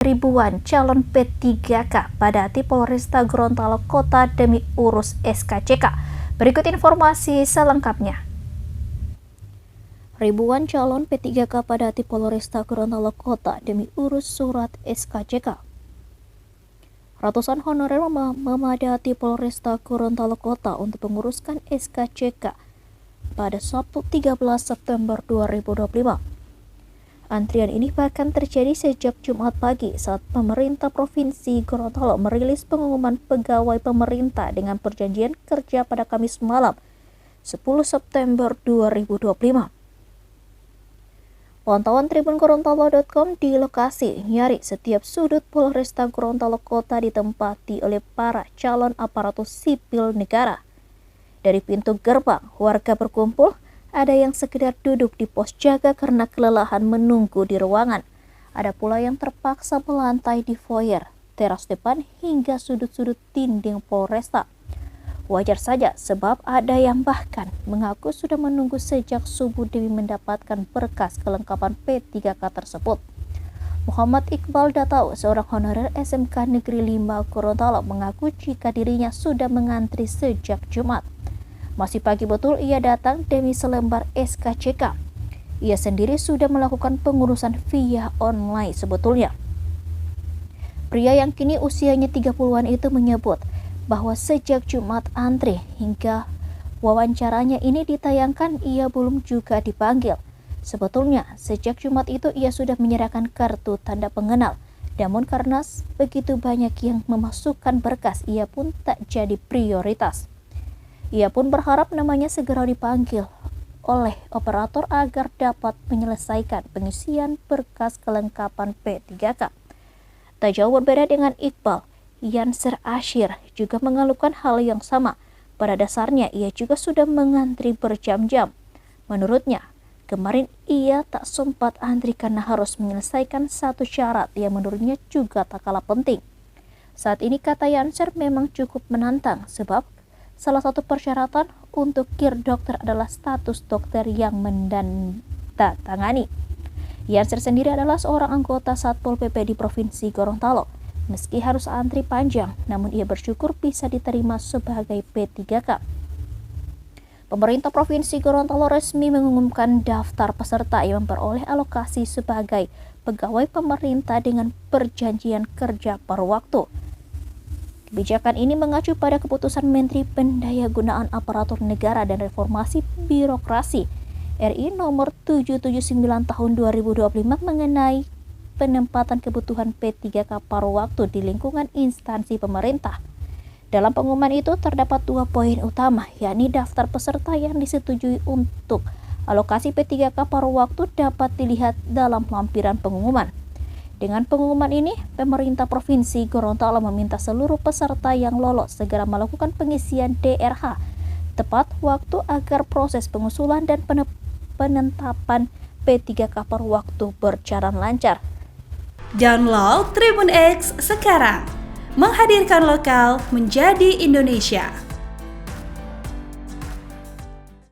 Ribuan calon P3K padati Polresta Gorontalo Kota demi urus SKCK. Berikut informasi selengkapnya. Ribuan calon P3K padati Polresta Gorontalo Kota demi urus surat SKCK. Ratusan honorer memadati Polresta Gorontalo Kota untuk menguruskan SKCK pada Sabtu 13 September 2025. Antrian ini bahkan terjadi sejak Jumat pagi saat pemerintah Provinsi Gorontalo merilis pengumuman pegawai pemerintah dengan perjanjian kerja pada Kamis malam 10 September 2025. Pantauan Tribun Gorontalo.com di lokasi nyaris setiap sudut Polresta Gorontalo Kota ditempati oleh para calon aparatur sipil negara. Dari pintu gerbang, warga berkumpul. Ada yang sekedar duduk di pos jaga karena kelelahan menunggu di ruangan. Ada pula yang terpaksa melantai di foyer, teras depan hingga sudut-sudut dinding Polresta. Wajar saja sebab ada yang bahkan mengaku sudah menunggu sejak subuh demi mendapatkan berkas kelengkapan P3K tersebut. Muhammad Iqbal Datau, seorang honorer SMK Negeri 5 Gorontalo, mengaku jika dirinya sudah mengantri sejak Jumat. Masih pagi betul ia datang demi selembar SKCK. Ia sendiri sudah melakukan pengurusan via online sebetulnya. Pria yang kini usianya 30-an itu menyebut bahwa sejak Jumat antri hingga wawancaranya ini ditayangkan ia belum juga dipanggil. Sebetulnya sejak Jumat itu ia sudah menyerahkan kartu tanda pengenal. Namun karena begitu banyak yang memasukkan berkas, ia pun tak jadi prioritas. Ia pun berharap namanya segera dipanggil oleh operator agar dapat menyelesaikan pengisian berkas kelengkapan P3K. Tak jauh berbeda dengan Iqbal, Yanser Ashir juga mengeluhkan hal yang sama. Pada dasarnya ia juga sudah mengantri berjam-jam. Menurutnya, kemarin ia tak sempat antri karena harus menyelesaikan satu syarat yang menurutnya juga tak kalah penting. Saat ini kata Yanser memang cukup menantang sebab salah satu persyaratan untuk KIR dokter adalah status dokter yang mendandatangani. Yanser sendiri adalah seorang anggota Satpol PP di Provinsi Gorontalo. Meski harus antri panjang, namun ia bersyukur bisa diterima sebagai P3K. Pemerintah Provinsi Gorontalo resmi mengumumkan daftar peserta yang memperoleh alokasi sebagai pegawai pemerintah dengan perjanjian kerja per waktu. Kebijakan ini mengacu pada keputusan Menteri Pendayagunaan Aparatur Negara dan Reformasi Birokrasi RI nomor 779 tahun 2025 mengenai penempatan kebutuhan P3K paruh waktu di lingkungan instansi pemerintah. Dalam pengumuman itu terdapat 2 poin utama, yakni daftar peserta yang disetujui untuk alokasi P3K paruh waktu dapat dilihat dalam lampiran pengumuman. Dengan pengumuman ini, pemerintah Provinsi Gorontalo meminta seluruh peserta yang lolos segera melakukan pengisian DRH tepat waktu agar proses pengusulan dan penetapan P3K per waktu berjalan lancar. Download Tribun X sekarang, menghadirkan lokal menjadi Indonesia.